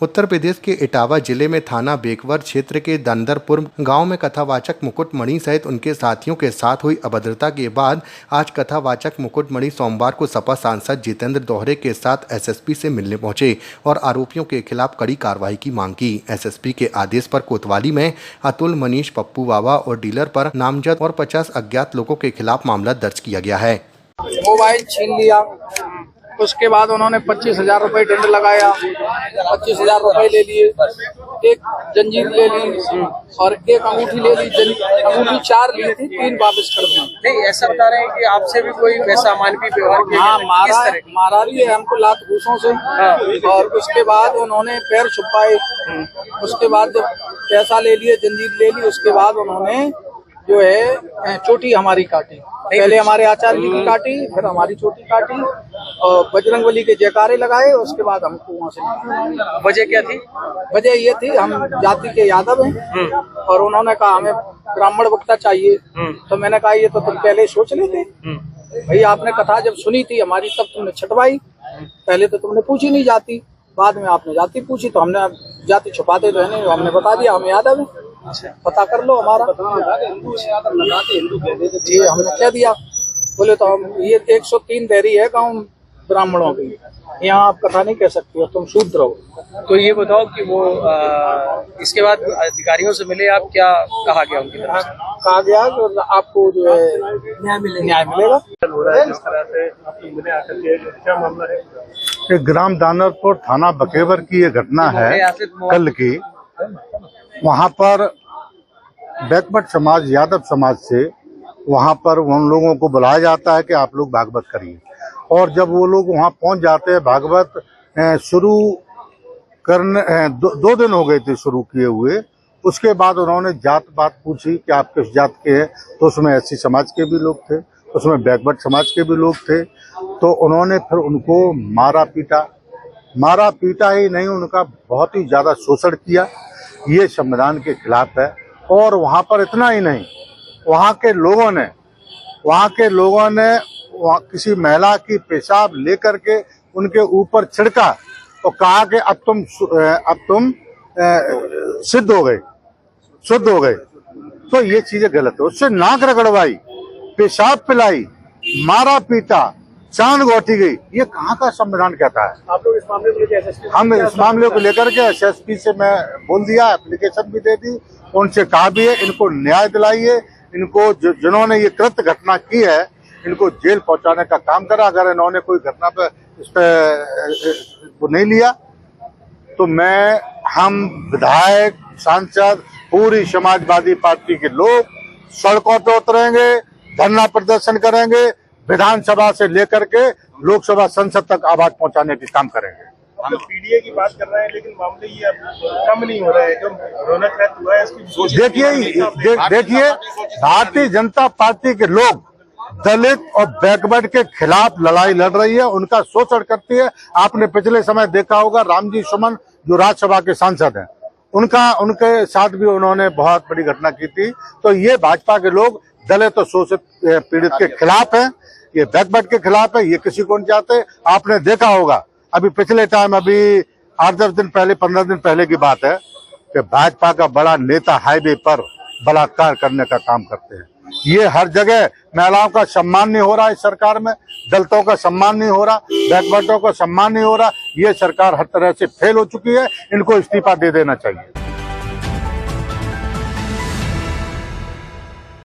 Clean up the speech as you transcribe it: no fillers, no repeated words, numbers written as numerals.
उत्तर प्रदेश के इटावा जिले में थाना बेकवर क्षेत्र के दंदरपुर गांव में कथावाचक मुकुटमणि सहित उनके साथियों के साथ हुई अभद्रता के बाद आज कथावाचक मुकुटमणि सोमवार को सपा सांसद जितेंद्र दोहरे के साथ एसएसपी से मिलने पहुंचे और आरोपियों के खिलाफ कड़ी कार्रवाई की मांग की। एसएसपी के आदेश पर कोतवाली में अतुल, मनीष, पप्पू बाबा और डीलर पर नामजद और 50 अज्ञात लोगों के खिलाफ मामला दर्ज किया गया है। मोबाइल छीन लिया, उसके बाद उन्होंने 25,000 रुपए दंड लगाया, 25,000 रुपए ले लिए, एक जंजीर ले ली और एक अंगूठी ले ली। अंगूठी 4 ली थी, 3 वापस कर दी। नहीं, ऐसा बता रहे हैं कि आपसे भी कोई वैसा अमानवीय व्यवहार किया? हाँ, मारा भी है हमको लात घूसों से। और उसके बाद उन्होंने पैर छुपाए, उसके बाद जब पैसा ले लिए, जंजीर ले ली, उसके बाद उन्होंने जो है चोटी हमारी काटी। पहले हमारे आचार्य जी की काटी, फिर हमारी चोटी काटी और बजरंगबली के जयकारे लगाए। उसके बाद हमको वहाँ से वजह क्या थी? वजह ये थी, हम जाति के यादव हैं और उन्होंने कहा हमें ब्राह्मण वक्ता चाहिए। तो मैंने कहा ये तो तुम पहले सोच लेते भाई, आपने कथा जब सुनी थी हमारी तब तुमने छटवाई, पहले तो तुमने पूछी नहीं जाती, बाद में आपने जाति पूछी तो हमने जाति छुपाते रहने, हमने बता दिया हम यादव हैं, पता कर लो हमारा। जी हमने कह दिया, बोले तो हम ये 103 देरी है गाँव ब्राह्मणों की, यहाँ आप कथा नहीं कह सकती हो, तुम शूद्र हो। तो ये बताओ कि वो इसके बाद अधिकारियों से मिले आप, क्या कहा गया उनकी तरफ से? कहा गया कि आपको जो है न्याय मिलेगा। जिस तरह से आप मिले आकर के, क्या मामला है? ये ग्राम दानरपुर थाना बकेवर की ये घटना है कल की। वहाँ पर बैकवर्ड समाज, यादव समाज से वहाँ पर उन लोगों को बुलाया जाता है कि आप लोग भागवत करिए, और जब वो लोग वहाँ पहुँच जाते हैं, भागवत शुरू करने 2 दिन हो गए थे शुरू किए हुए। उसके बाद उन्होंने जात पात पूछी कि आप किस जात के हैं, तो उसमें एससी समाज के भी लोग थे, उसमें बैकवर्ड समाज के भी लोग थे। तो उन्होंने फिर उनको मारा पीटा ही नहीं, उनका बहुत ही ज़्यादा शोषण किया। ये संविधान के खिलाफ है। और वहाँ पर इतना ही नहीं, वहाँ के लोगों ने वहाँ किसी महिला की पेशाब लेकर के उनके ऊपर छिड़का और कहा कि अब तुम शुद्ध हो गए। तो ये चीजें गलत है। उससे नाक रगड़वाई, पेशाब पिलाई, मारा पीटा, चांद गोटी गई। ये कहाँ का संविधान कहता है? आप लोग इस मामले को लेकर हम इस मामले को लेकर के एसएसपी से मैं बोल दिया, एप्लीकेशन भी दे दी, उनसे कहा भी है इनको न्याय दिलाइए। इनको जिन्होंने ये कृत्य घटना की है, इनको जेल पहुंचाने का काम करा। अगर इन्होंने कोई घटना पे इस पे वो नहीं लिया तो हम विधायक, सांसद, पूरी समाजवादी पार्टी के लोग सड़कों पे उतरेंगे, धरना प्रदर्शन करेंगे, विधानसभा से लेकर के लोकसभा संसद तक आवाज पहुंचाने का काम करेंगे। हम पीडीए की बात कर रहे हैं, लेकिन मामले ये कम नहीं हो रहे हैं। जो रौनक हुआ है इसकी देखिए भारतीय जनता पार्टी के लोग दलित और बैकवर्ड के खिलाफ लड़ाई लड़ रही है, उनका शोषण करती है। आपने पिछले समय देखा होगा रामजी सुमन जो राज्यसभा के सांसद हैं, उनके साथ भी उन्होंने बहुत बड़ी घटना की थी। तो ये भाजपा के लोग दलित और शोषित पीड़ित के खिलाफ है, ये बैकवर्ड के खिलाफ है, ये किसी को नहीं चाहते। आपने देखा होगा अभी पिछले टाइम, अभी 8-10 दिन पहले, 15 दिन पहले की बात है कि भाजपा का बड़ा नेता हाईवे पर बलात्कार करने का काम करते हैं। ये हर जगह महिलाओं का सम्मान नहीं हो रहा इस सरकार में, दलितों का सम्मान नहीं हो रहा, बैकवर्डों का सम्मान नहीं हो रहा। ये सरकार हर तरह से फेल हो चुकी है, इनको इस्तीफा दे देना चाहिए।